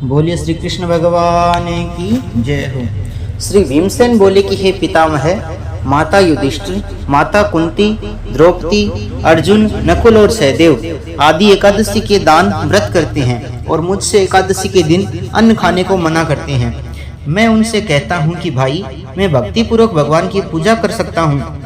बोलिए श्री कृष्ण भगवान की जय हो। श्री भीमसेन बोले कि हे पितामह, माता युधिष्ठिर, माता कुंती, द्रौपदी, अर्जुन, नकुल और सहदेव आदि एकादशी के दान व्रत करते हैं और मुझसे एकादशी के दिन अन्न खाने को मना करते हैं। मैं उनसे कहता हूँ कि भाई, मैं भक्ति पूर्वक भगवान की पूजा कर सकता हूँ,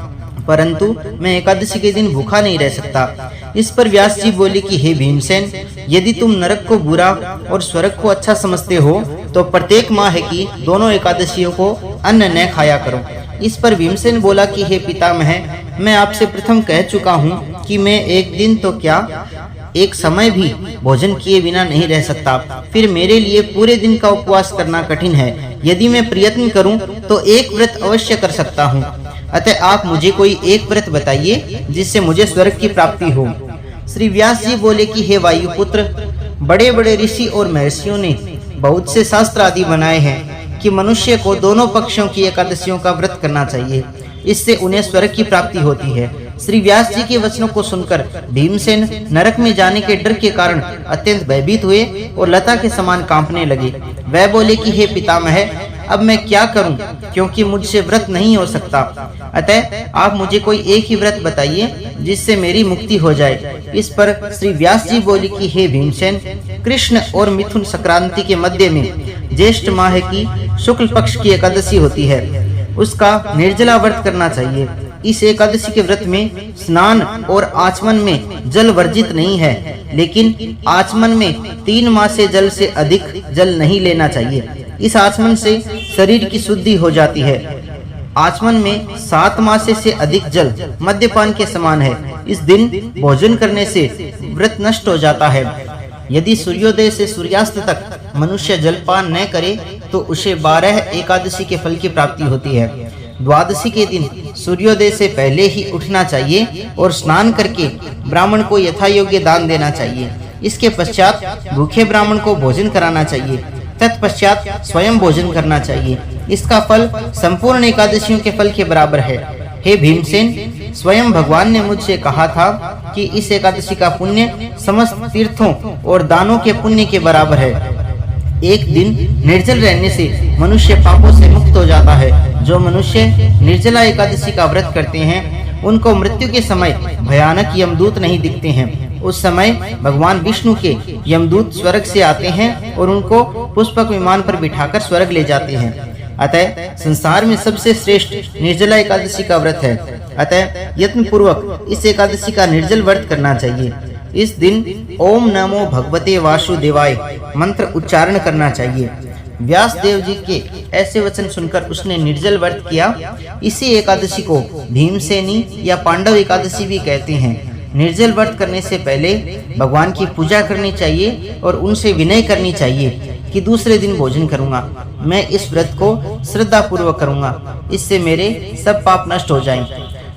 परंतु मैं एकादशी के दिन भूखा नहीं रह सकता। इस पर व्यास जी बोले कि हे भीमसेन, यदि तुम नरक को बुरा और स्वर्ग को अच्छा समझते हो तो प्रत्येक माह की दोनों एकादशियों को अन्न न खाया करो। इस पर भीमसेन बोला कि हे पितामह, मैं आपसे प्रथम कह चुका हूँ कि मैं एक दिन तो क्या, एक समय भी भोजन किए बिना नहीं रह सकता। फिर मेरे लिए पूरे दिन का उपवास करना कठिन है। यदि मैं प्रयत्न करूं तो एक व्रत अवश्य कर सकता हूं। अतः आप मुझे कोई एक व्रत बताइए जिससे मुझे स्वर्ग की प्राप्ति हो। श्री व्यास जी बोले कि हे वायुपुत्र, बड़े बड़े ऋषि और महर्षियों ने बहुत से शास्त्र आदि बनाए हैं कि मनुष्य को दोनों पक्षों की एकादशियों का व्रत करना चाहिए, इससे उन्हें स्वर्ग की प्राप्ति होती है। श्री व्यास जी के वचनों को सुनकर भीमसेन नरक में जाने के डर के कारण अत्यंत भयभीत हुए और लता के समान कांपने लगे। वह बोले कि हे पितामह, अब मैं क्या करूं, क्योंकि मुझसे व्रत नहीं हो सकता। अतः आप मुझे कोई एक ही व्रत बताइए जिससे मेरी मुक्ति हो जाए। इस पर श्री व्यास जी बोले कि हे भीमसेन, कृष्ण और मिथुन संक्रांति के मध्य में ज्येष्ठ माह की शुक्ल पक्ष की एकादशी होती है, उसका निर्जला व्रत करना चाहिए। इस एकादशी के व्रत में स्नान और आचमन में जल वर्जित नहीं है, लेकिन आचमन में 3 माह से जल से अधिक जल नहीं लेना चाहिए। इस आचमन से शरीर की शुद्धि हो जाती है। आचमन में 7 माह से अधिक जल मद्यपान के समान है। इस दिन भोजन करने से व्रत नष्ट हो जाता है। यदि सूर्योदय से सूर्यास्त तक मनुष्य जलपान न करे तो उसे 12 एकादशी के फल की प्राप्ति होती है। द्वादशी के दिन सूर्योदय से पहले ही उठना चाहिए और स्नान करके ब्राह्मण को यथा योग्य दान देना चाहिए। इसके पश्चात भूखे ब्राह्मण को भोजन कराना चाहिए। तत्पश्चात स्वयं भोजन करना चाहिए। इसका फल संपूर्ण एकादशियों के फल के बराबर है। हे भीमसेन, स्वयं भगवान ने मुझसे कहा था कि इस एकादशी का पुण्य समस्त तीर्थों और दानों के पुण्य के बराबर है। एक दिन निर्जल रहने से मनुष्य पापों से मुक्त हो जाता है। जो मनुष्य निर्जला एकादशी का व्रत करते हैं उनको मृत्यु के समय भयानक यमदूत नहीं दिखते हैं। उस समय भगवान विष्णु के यमदूत स्वर्ग से आते हैं और उनको पुष्पक विमान पर बिठाकर स्वर्ग ले जाते हैं। अतः संसार में सबसे श्रेष्ठ निर्जला एकादशी का व्रत है। अतः यत्न पूर्वक इस एकादशी का निर्जल व्रत करना चाहिए। इस दिन ओम नमो भगवते वासुदेवाय मंत्र उच्चारण करना चाहिए। व्यास देव जी के ऐसे वचन सुनकर उसने निर्जल व्रत किया। इसी एकादशी को भीमसेनी या पांडव एकादशी भी कहते हैं। निर्जल व्रत करने से पहले भगवान की पूजा करनी चाहिए और उनसे विनय करनी चाहिए कि दूसरे दिन भोजन करूंगा। मैं इस व्रत को श्रद्धा पूर्वक करूंगा, इससे मेरे सब पाप नष्ट हो जाएं।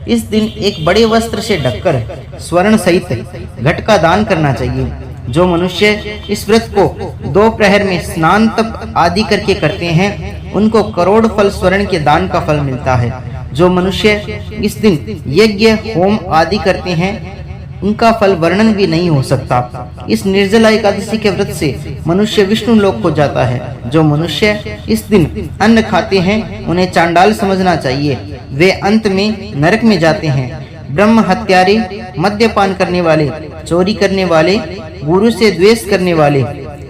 इस दिन एक बड़े वस्त्र से ढककर स्वर्ण सहित घट का दान करना चाहिए। जो मनुष्य इस व्रत को 2 प्रहर में स्नान तप आदि करके करते हैं उनको करोड़ फल स्वर्ण के दान का फल मिलता है। जो मनुष्य इस दिन यज्ञ होम आदि करते हैं उनका फल वर्णन भी नहीं हो सकता। इस निर्जला एकादशी के व्रत से मनुष्य विष्णु लोक को जाता है। जो मनुष्य इस दिन अन्न खाते हैं उन्हें चांडाल समझना चाहिए। वे अंत में नरक में जाते हैं। ब्रह्म हत्यारे, मद्यपान करने वाले, चोरी करने वाले, गुरु से द्वेष करने वाले,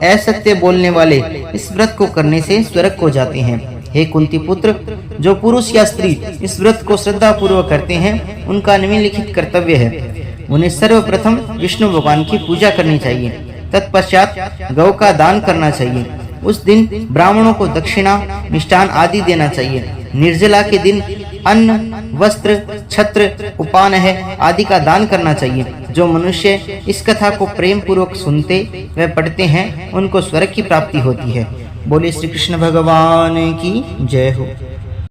असत्य बोलने वाले इस व्रत को करने से स्वर्ग को जाते हैं। हे कुंती पुत्र, जो पुरुष या स्त्री इस व्रत को श्रद्धा पूर्वक करते हैं उनका निम्नलिखित कर्तव्य है। उन्हें सर्वप्रथम विष्णु भगवान की पूजा करनी चाहिए। तत्पश्चात गौ का दान करना चाहिए। उस दिन ब्राह्मणों को दक्षिणा, मिष्टान आदि देना चाहिए। निर्जला के दिन अन्न, वस्त्र, छत्र, उपानह आदि का दान करना चाहिए। जो मनुष्य इस कथा को प्रेम पूर्वक सुनते व पढ़ते हैं उनको स्वर्ग की प्राप्ति होती है। बोले श्री कृष्ण भगवान की जय हो।